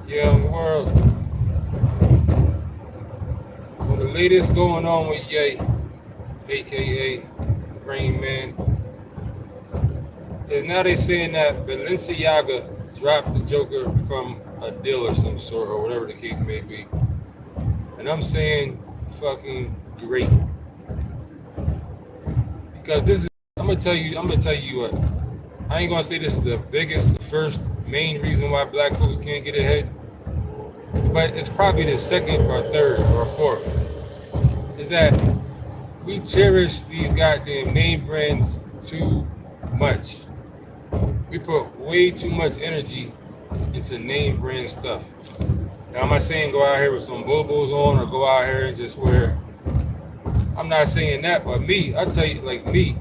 young world. So the latest going on with Ye, aka Rain Man, is now they saying that Balenciaga dropped the Joker from a deal or some sort or whatever the case may be. And I'm saying fucking great. Because this is I'm gonna tell you what. I ain't gonna say this is the biggest, the first main reason why black folks can't get ahead, but it's probably the second or third or fourth. Is that we cherish these goddamn name brands too much. We put way too much energy into name brand stuff. Now, I'm not saying go out here with some bobos on or go out here and just wear. I'm not saying that, but me, I tell you, like me,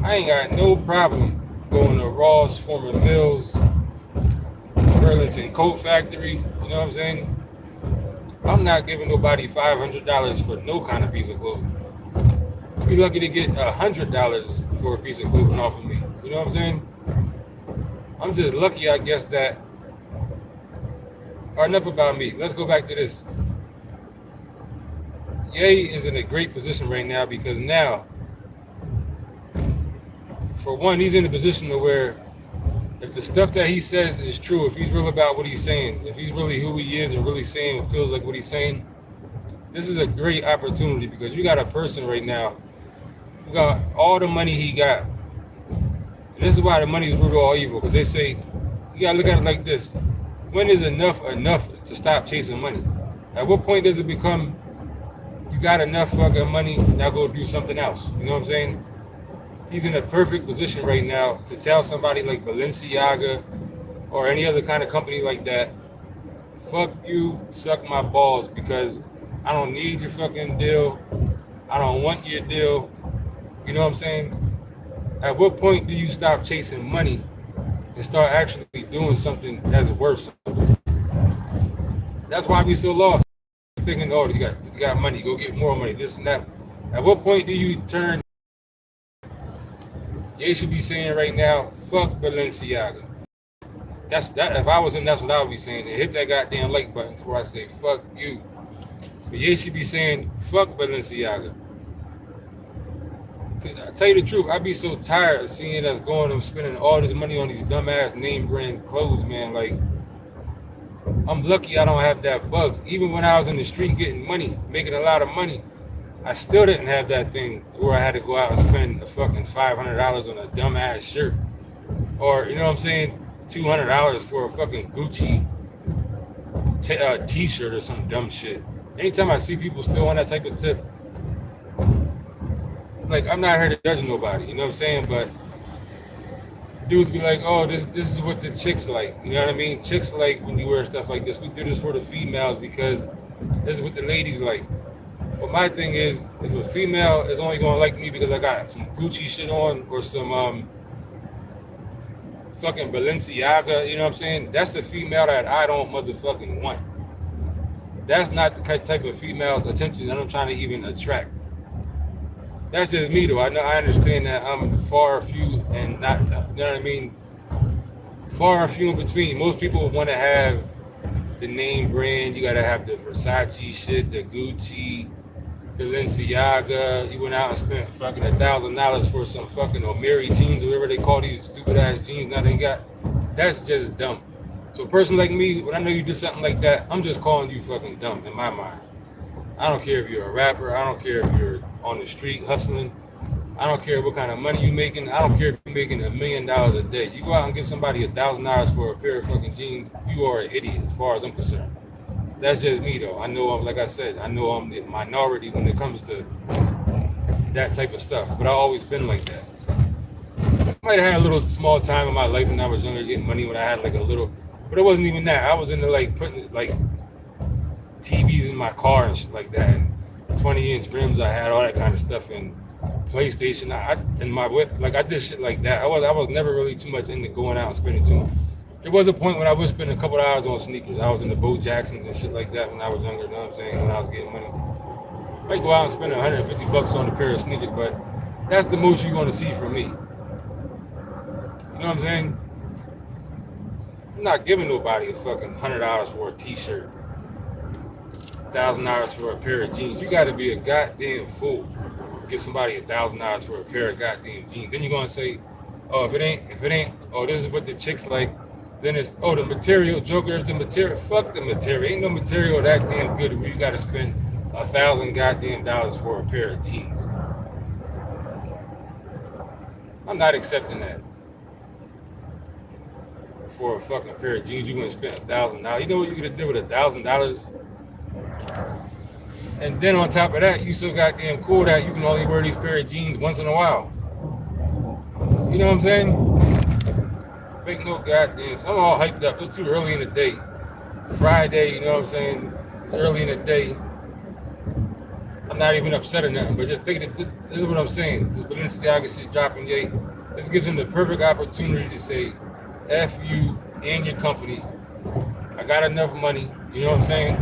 I ain't got no problem going to Ross, former Mills, Burlington Coat Factory. You know what I'm saying? I'm not giving nobody $500 for no kind of piece of clothing. You'd be lucky to get $100 for a piece of clothing off of me. You know what I'm saying? I'm just lucky, I guess, that. Or enough about me. Let's go back to this. Ye is in a great position right now because now, for one, he's in a position to where if the stuff that he says is true, if he's real about what he's saying, if he's really who he is and really saying what feels like what he's saying, this is a great opportunity because you got a person right now who got all the money he got. And this is why the money's root of all evil, because they say, you gotta look at it like this. When is enough to stop chasing money? At what point does it become you got enough fucking money, now go do something else? You know what I'm saying? He's in a perfect position right now to tell somebody like Balenciaga or any other kind of company like that, fuck you, suck my balls, because I don't need your fucking deal. I don't want your deal. You know what I'm saying? At what point do you stop chasing money and start actually doing something that's worth something? That's why we so lost. Thinking, oh, you got money, go get more money, this and that. At what point do you turn? They should be saying right now, fuck Balenciaga. That's that. If I was him, that's what I would be saying. And hit that goddamn like button before I say fuck you. But they should be saying fuck Balenciaga. Cause I tell you the truth, I'd be so tired of seeing us going and spending all this money on these dumbass name brand clothes, man. Like, I'm lucky I don't have that bug. Even when I was in the street getting money, making a lot of money, I still didn't have that thing where I had to go out and spend a fucking $500 on a dumbass shirt. Or, you know what I'm saying, $200 for a fucking Gucci t-shirt or some dumb shit. Anytime I see people still on that type of tip, like, I'm not here to judge nobody, you know what I'm saying? But dudes be like, oh, this is what the chicks like. You know what I mean? Chicks like when you wear stuff like this. We do this for the females because this is what the ladies like. But my thing is, if a female is only gonna like me because I got some Gucci shit on or some fucking Balenciaga, you know what I'm saying? That's a female that I don't motherfucking want. That's not the type of female's attention that I'm trying to even attract. That's just me though. I understand that I'm far few and not, you know what I mean? Far and few in between. Most people want to have the name brand. You gotta have the Versace shit, the Gucci, Balenciaga. You went out and spent fucking $1,000 for some fucking Omeri jeans, or whatever they call these stupid ass jeans now they got. That's just dumb. So a person like me, when I know you did something like that, I'm just calling you fucking dumb in my mind. I don't care if you're a rapper. I don't care if you're on the street hustling. I don't care what kind of money you're making. I don't care if you're making $1,000,000 a day. You go out and get somebody $1,000 for a pair of fucking jeans, you are an idiot as far as I'm concerned. That's just me though. I know I'm, like I said, I know I'm the minority when it comes to that type of stuff. But I've always been like that. I might have had a little small time in my life when I was younger getting money when I had like a little, but it wasn't even that. I was into like putting like TVs in my car and shit like that. And 20-inch rims, I had all that kind of stuff, and PlayStation. In my whip, like I did shit like that. I was never really too much into going out and spending too much. There was a point when I would spend a couple of hours on sneakers. I was in the Bo Jacksons and shit like that when I was younger. You know what I'm saying? When I was getting money, I might go out and spend $150 on a pair of sneakers, but that's the most you're going to see from me. You know what I'm saying? I'm not giving nobody a fucking $100 for a t-shirt, $1,000 for a pair of jeans. You gotta be a goddamn fool. Get somebody $1,000 for a pair of goddamn jeans. Then you're gonna say, oh, if it ain't, oh, this is what the chicks like. Then it's, oh, the material, Joker is the material. Fuck the material. Ain't no material that damn good where you gotta spend 1,000 goddamn dollars for a pair of jeans. I'm not accepting that. For a fucking pair of jeans, you gonna spend $1,000. You know what you could do with $1,000? And then on top of that, you so goddamn cool that you can only wear these pair of jeans once in a while. You know what I'm saying? Make no goddamn. I'm all hyped up. It's too early in the day. Friday, you know what I'm saying? It's early in the day. I'm not even upset or nothing, but just think that this is what I'm saying. This Balenciaga shit dropping, yay. This gives him the perfect opportunity to say, F you and your company. I got enough money. You know what I'm saying?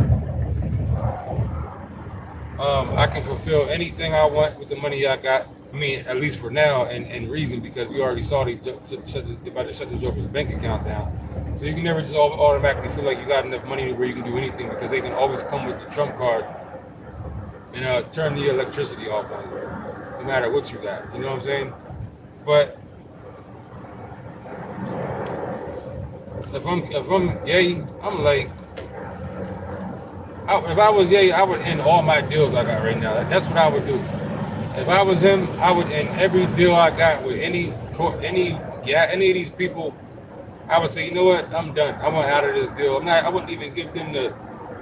I can fulfill anything I want with the money I got. I mean, at least for now, and reason, because we already saw they about to shut the Joker's bank account down. So you can never just automatically feel like you got enough money where you can do anything, because they can always come with the trump card and turn the electricity off on you, no matter what you got. You know what I'm saying? But if I'm Ye, I'm like, if I was Ye, I would end all my deals I got right now. That's what I would do. If I was him, I would end every deal I got with any of these people. I would say, you know what, I'm done. I want out of this deal. I wouldn't even give them the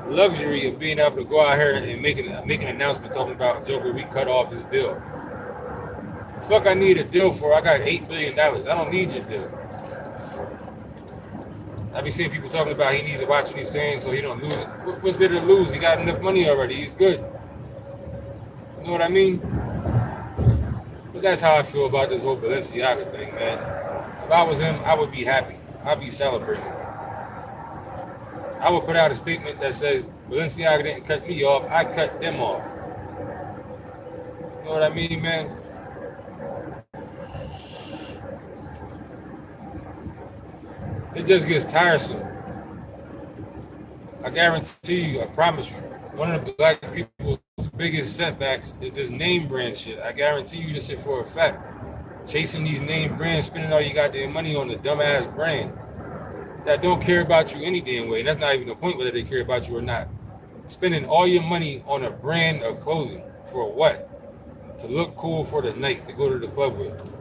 luxury of being able to go out here and make an announcement talking about Joker, we cut off his deal. The fuck I need a deal for? I got $8 billion. I don't need your deal. I be seeing people talking about he needs to watch what he's saying so he don't lose it. What's there to lose? He got enough money already. He's good. You know what I mean? So that's how I feel about this whole Balenciaga thing, man. If I was him, I would be happy. I'd be celebrating. I would put out a statement that says, Balenciaga didn't cut me off, I cut them off. You know what I mean, man? It just gets tiresome. I guarantee you, I promise you, one of the black people's biggest setbacks is this name brand shit. I guarantee you this shit for a fact. Chasing these name brands, spending all you goddamn money on the dumbass brand that don't care about you any damn way. That's not even the point whether they care about you or not. Spending all your money on a brand of clothing for what? To look cool for the night, to go to the club with.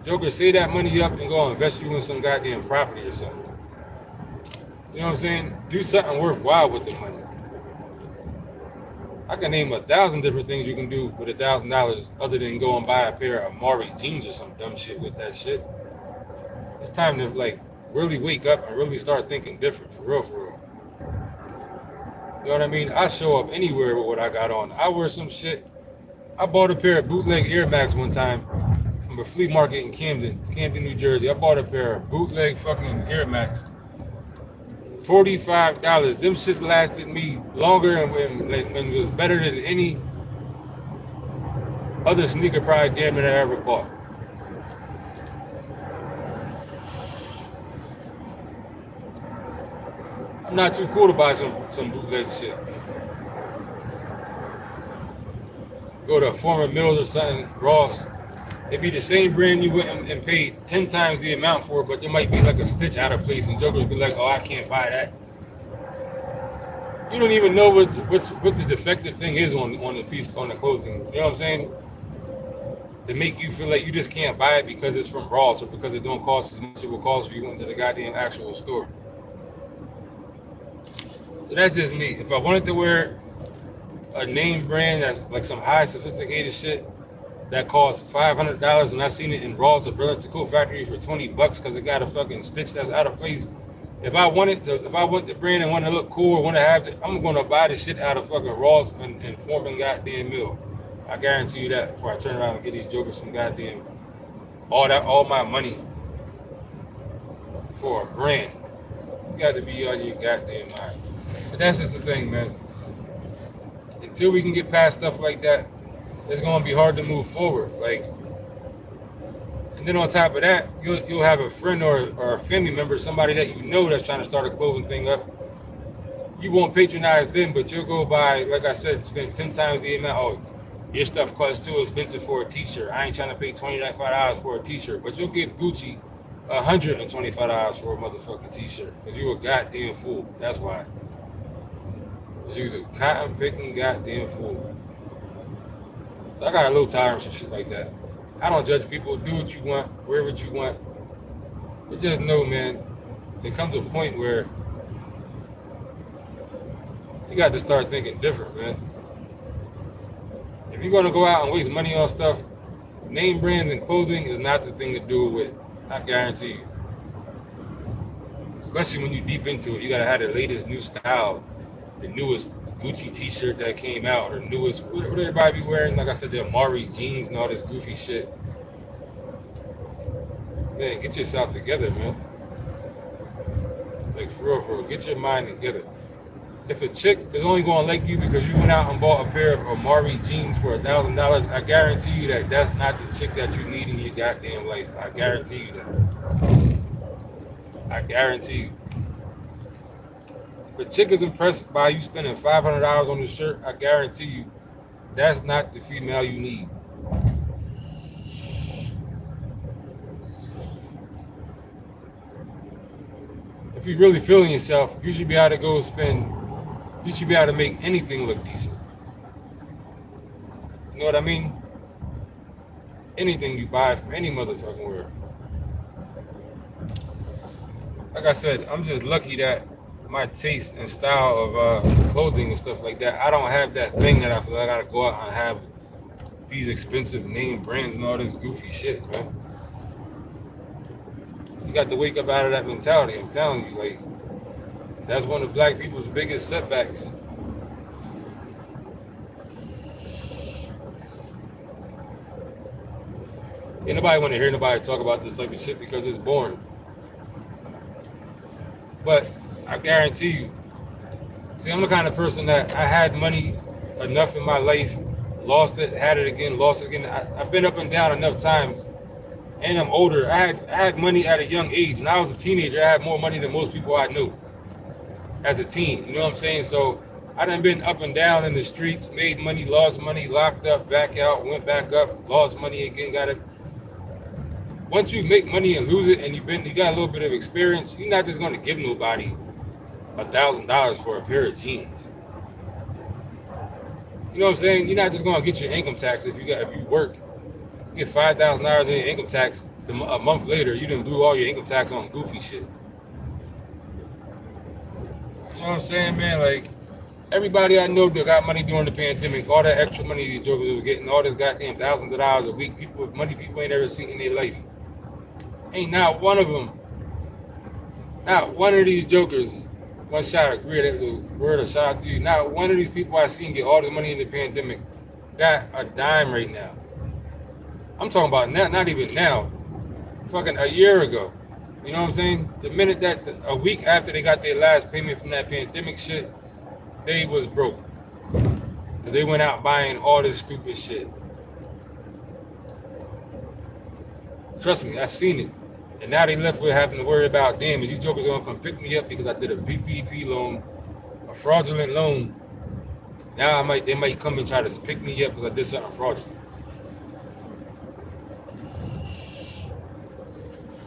Joker, save that money up and go invest you in some goddamn property or something. You know what I'm saying? Do something worthwhile with the money. I can name 1,000 different things you can do with $1,000 other than go and buy a pair of Maury jeans or some dumb shit with that shit. It's time to like really wake up and really start thinking different, for real, for real. You know what I mean? I show up anywhere with what I got on. I wear some shit. I bought a pair of bootleg Air Max one time from a flea market in Camden, New Jersey. I bought a pair of bootleg fucking Air Max. $45. Them shits lasted me longer and it was better than any other sneaker probably damn it I ever bought. I'm not too cool to buy some bootleg shit. Go to a former Mills or something, Ross. It'd be the same brand you went and paid 10 times the amount for, but there might be like a stitch out of place, and Jokers be like, "Oh, I can't buy that." You don't even know what the defective thing is on the piece, on the clothing. You know what I'm saying? To make you feel like you just can't buy it because it's from Ross or because it don't cost as much as it will cost if you went to the goddamn actual store. So that's just me. If I wanted to wear a name brand that's like some high sophisticated shit that costs $500 and I seen it in Ross or Balenciaga Coat Factory for $20 because it got a fucking stitch that's out of place. If I want the brand and want to look cool or want to have it, I'm gonna buy the shit out of fucking Ross and Foreman goddamn Mill. I guarantee you that before I turn around and get these Jokers some goddamn all my money for a brand. You got to be on your goddamn mind. But that's just the thing, man. Until we can get past stuff like that, it's gonna be hard to move forward. Like, And then on top of that, you'll have a friend or a family member, somebody that you know that's trying to start a clothing thing up. You won't patronize them, but you'll go buy, like I said, spend 10 times the amount. Oh, your stuff costs too expensive for a t-shirt. I ain't trying to pay $25 for a t-shirt, but you'll give Gucci $125 for a motherfucking t-shirt because you a goddamn fool. That's why. You's a cotton picking goddamn fool. So I got a little tired of some shit like that. I don't judge people. Do what you want, wear what you want. But just know, man, there comes a point where you got to start thinking different, man. If you're gonna go out and waste money on stuff, name brands and clothing is not the thing to do it with. I guarantee you. Especially when you deep into it, you gotta have the latest new style, the newest Gucci t-shirt that came out, or newest, what everybody be wearing, like I said, the Amari jeans and all this goofy shit. Man, get yourself together, man. Like, for real, get your mind together. If a chick is only going to like you because you went out and bought a pair of Amari jeans for $1,000, I guarantee you that that's not the chick that you need in your goddamn life. I guarantee you that. I guarantee you. If a chick is impressed by you spending $500 on this shirt, I guarantee you that's not the female you need. If you're really feeling yourself, you should be able to go spend. You should be able to make anything look decent. You know what I mean? Anything you buy from any motherfucking where. Like I said, I'm just lucky that my taste and style of clothing and stuff like that, I don't have that thing that I feel like I gotta go out and have these expensive name brands and all this goofy shit, man. You got to wake up out of that mentality. I'm telling you, like, that's one of black people's biggest setbacks. Ain't nobody want to hear nobody talk about this type of shit because it's boring. But I guarantee you, see, I'm the kind of person that I had money enough in my life, lost it, had it again, lost it again. I've been up and down enough times, and I'm older. I had money at a young age. When I was a teenager, I had more money than most people I knew as a teen. You know what I'm saying? So I done been up and down in the streets, made money, lost money, locked up, back out, went back up, lost money again, got it. Once you make money and lose it, and you got a little bit of experience, you're not just gonna give nobody $1,000 for a pair of jeans. You know what I'm saying? You're not just gonna get your income tax if you work, get $5,000 in your income tax. A month later, you done blew all your income tax on goofy shit. You know what I'm saying, man? Like, everybody I know that got money during the pandemic, all that extra money these jokers were getting, all this goddamn thousands of dollars a week, money people ain't ever seen in their life. Ain't not one of them, not one of these jokers, one shot of word of shout out to you, not one of these people I seen get all this money in the pandemic got a dime right now. I'm talking about now, not even now, fucking a year ago. You know what I'm saying? The minute that, a week after they got their last payment from that pandemic shit, they was broke. Because they went out buying all this stupid shit. Trust me, I seen it. And now they left with having to worry about, damn, is these jokers gonna come pick me up because I did a PPP loan, a fraudulent loan. Now they might come and try to pick me up because I did something fraudulent.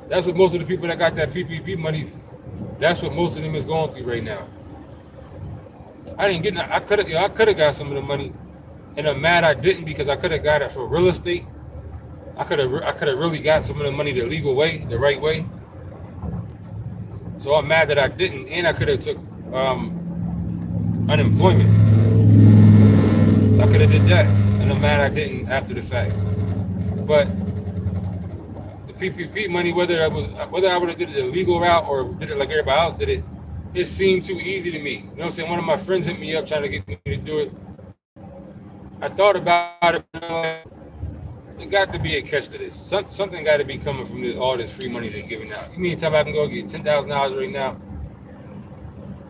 That's what most of the people that got that PPP money, that's what most of them is going through right now. I could have got some of the money, and I'm mad I didn't because I could have got it for real estate. I could have really got some of the money the legal way, the right way. So I'm mad that I didn't, and I could have took unemployment. I could have did that, and I'm mad I didn't after the fact. But the PPP money, whether I would have did it the legal route or did it like everybody else did it, it seemed too easy to me. You know what I'm saying? One of my friends hit me up trying to get me to do it. I thought about it, but there got to be a catch to this. Something got to be coming from all this free money they're giving out. You mean tell me I can go get $10,000 right now?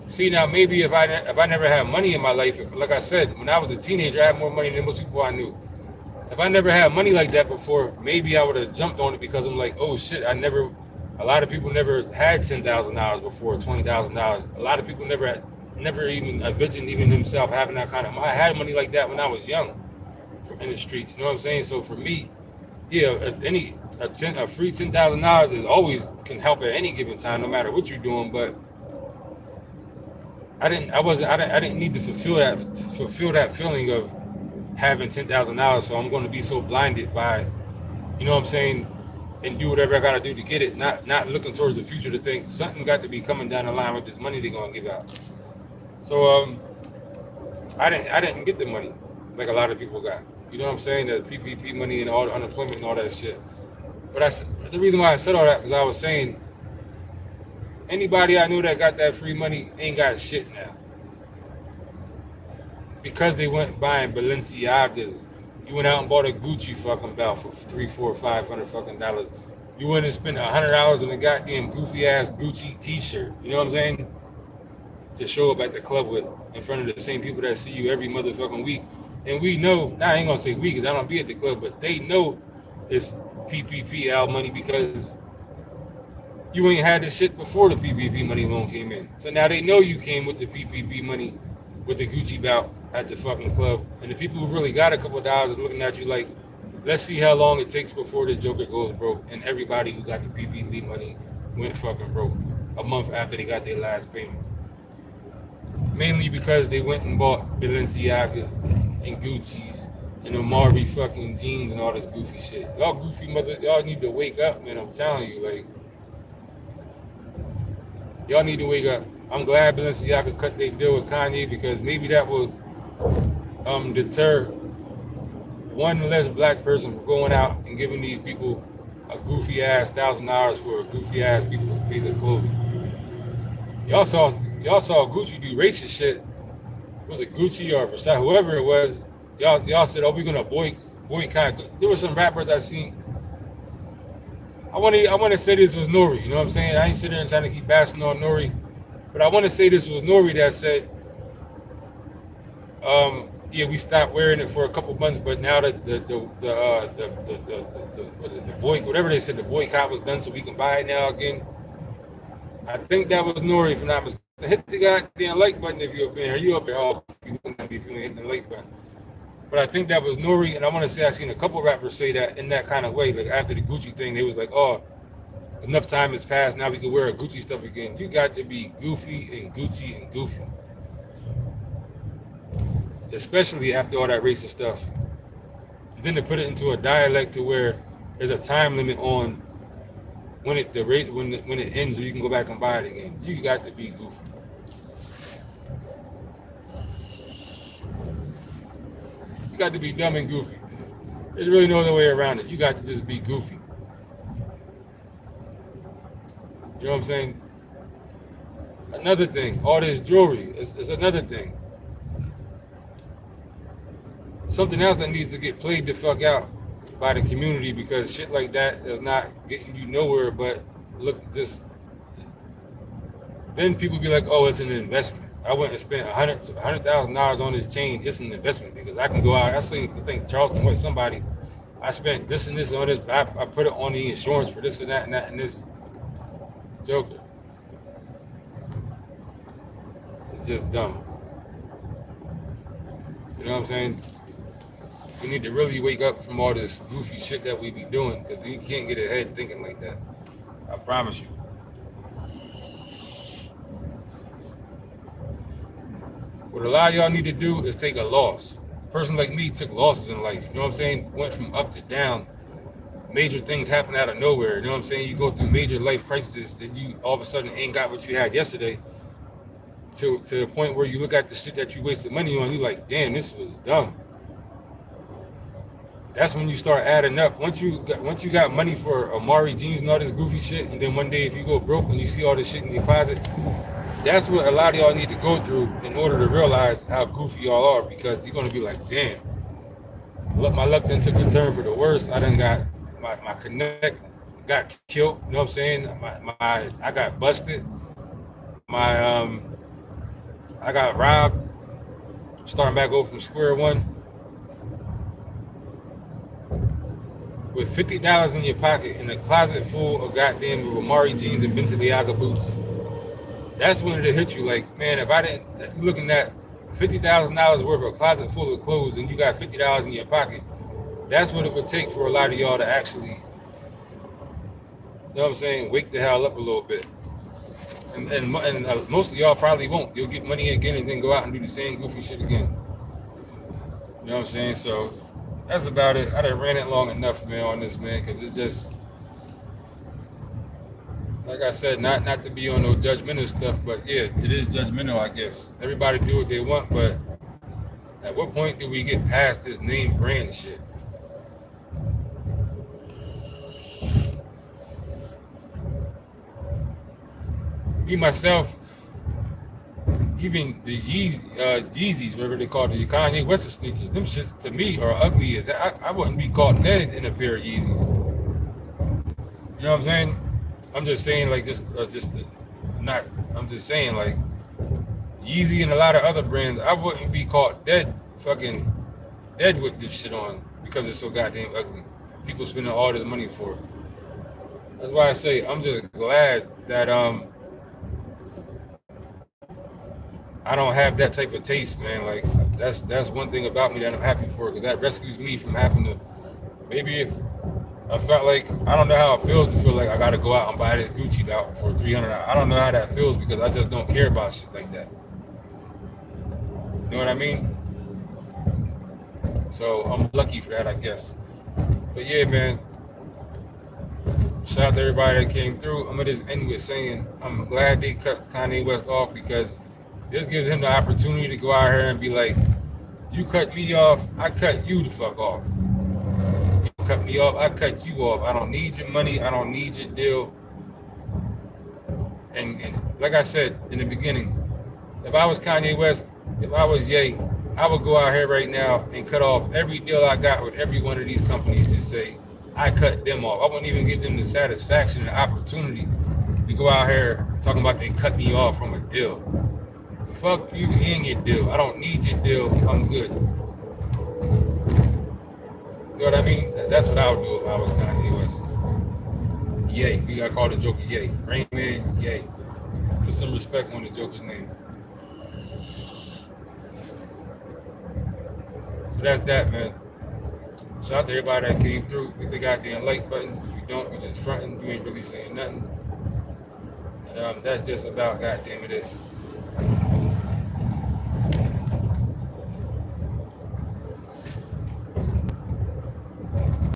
See, now maybe if I never had money in my life, like I said, when I was a teenager, I had more money than most people I knew. If I never had money like that before, maybe I would have jumped on it because I'm like, oh shit, I never. A lot of people never had $10,000 before, $20,000. A lot of people never even envisioned even themselves having that kind of. I had money like that when I was young, in the streets. You know what I'm saying? So for me, yeah, a free $10,000 is always can help at any given time, no matter what you're doing. But I didn't need to fulfill that feeling of having $10,000. So I'm going to be so blinded by, you know what I'm saying, and do whatever I got to do to get it. Not looking towards the future to think something got to be coming down the line with this money they're going to give out. So I didn't get the money like a lot of people got. You know what I'm saying? The PPP money and all the unemployment and all that shit. But the reason why I said all that because I was saying anybody I knew that got that free money ain't got shit now because they went buying Balenciagas. You went out and bought a Gucci fucking belt for $300, $400, $500 fucking dollars. You went and spent $100 on a goddamn goofy ass Gucci T-shirt. You know what I'm saying? To show up at the club with in front of the same people that see you every motherfucking week. And we know, nah, I ain't gonna say we because I don't be at the club, but they know it's PPP out money because you ain't had this shit before the PPP money loan came in. So now they know you came with the PPP money with the Gucci belt at the fucking club. And the people who really got a couple of dollars is looking at you like, let's see how long it takes before this joker goes broke. And everybody who got the PPP money went fucking broke a month after they got their last payment. Mainly because they went and bought Balenciagas and Gucci's and Amari fucking jeans and all this goofy shit. Y'all goofy y'all need to wake up, man. I'm telling you, like, y'all need to wake up. I'm glad Balenciaga cut their deal with Kanye because maybe that will deter one less black person from going out and giving these people a goofy ass $1,000 for a goofy ass piece of clothing. Y'all saw Gucci do racist shit. Was it Gucci or Versace, whoever it was? Y'all said, "Oh, we're gonna boycott." There were some rappers I seen. I want to say this was Nori. You know what I'm saying? I ain't sitting there and trying to keep bashing on Nori, but I want to say this was Nori that said, "Yeah, we stopped wearing it for a couple months, but now that the boycott, whatever they said, the boycott was done, so we can buy it now again." I think that was Nori, if I'm not mistaken. Hit the goddamn like button if you're up there. You up there? Oh, you looking at me if you ain't hitting the like button. But I think that was Nori, and I want to say I seen a couple rappers say that in that kind of way. Like after the Gucci thing, they was like, "Oh, enough time has passed. Now we can wear Gucci stuff again." You got to be goofy and Gucci and goofy, especially after all that racist stuff. Then to put it into a dialect to where there's a time limit on when it ends, so you can go back and buy it again. You got to be goofy. You got to be dumb and goofy. There's really no other way around it. You got to just be goofy. You know what I'm saying? Another thing, all this jewelry is another thing. Something else that needs to get played the fuck out by the community because shit like that is not getting you nowhere. But look, just then people be like, "Oh, it's an investment. I went and spent $100,000 on this chain. It's an investment because I can go out." I think Charleston with somebody. I spent this and this on this. I put it on the insurance for this and that and this. Joker. It's just dumb. You know what I'm saying? We need to really wake up from all this goofy shit that we be doing because you can't get ahead thinking like that. I promise you. What a lot of y'all need to do is take a loss. A person like me took losses in life. You know what I'm saying? Went from up to down. Major things happen out of nowhere. You know what I'm saying? You go through major life crises that you all of a sudden ain't got what you had yesterday. To the point where you look at the shit that you wasted money on, you like, damn, this was dumb. That's when you start adding up. Once you got money for Amari jeans and all this goofy shit, and then one day if you go broke and you see all this shit in your closet, that's what a lot of y'all need to go through in order to realize how goofy y'all are, because you're gonna be like, damn, look, my luck then took a turn for the worst. I done got my connect got killed. You know what I'm saying? I got busted. I got robbed. Starting back over from square one. with $50 in your pocket and a closet full of goddamn Amari jeans and Balenciaga boots. That's when it hits you like, man, if I didn't, if you're looking at $50,000 worth of a closet full of clothes and you got $50 in your pocket, that's what it would take for a lot of y'all to actually, you know what I'm saying, wake the hell up a little bit. And most of y'all probably won't. You'll get money again and then go out and do the same goofy shit again. You know what I'm saying? So that's about it. I done ran it long enough, man, on this, man, because it's just, like I said, not to be on no judgmental stuff, but yeah, it is judgmental, I guess. Everybody do what they want, but at what point do we get past this name brand shit? Me, myself, even the Yeezys, whatever they call it, the Kanye West sneakers, them shits to me are ugly as I wouldn't be caught dead in a pair of Yeezys. You know what I'm saying? I'm just saying, like, not. I'm just saying, like, Yeezy and a lot of other brands, I wouldn't be caught fucking dead with this shit on because it's so goddamn ugly. People spending all this money for it. That's why I say I'm just glad that I don't have that type of taste, man. Like that's one thing about me that I'm happy for, because that rescues me from having to. Maybe if I felt like, I don't know how it feels to feel like I gotta go out and buy this Gucci out for $300. I don't know how that feels because I just don't care about shit like that. You know what I mean? So I'm lucky for that, I guess. But yeah, man. Shout out to everybody that came through. I'm gonna just end with saying I'm glad they cut Kanye West off, because this gives him the opportunity to go out here and be like, you cut me off, I cut you the fuck off. You cut me off, I cut you off. I don't need your money, I don't need your deal. And like I said in the beginning, if I was Kanye West, if I was Ye, I would go out here right now and cut off every deal I got with every one of these companies and say, I cut them off. I wouldn't even give them the satisfaction and the opportunity to go out here talking about they cut me off from a deal. Fuck you and your deal. I don't need your deal. I'm good. You know what I mean? That's what I would do if I was Kanye West. Ye. We gotta call the Joker Ye. Rain Man, Ye. Put some respect on the Joker's name. So that's that, man. Shout out to everybody that came through. Hit the goddamn like button. If you don't, you just fronting. You ain't really saying nothing. And that's just about goddamn it is.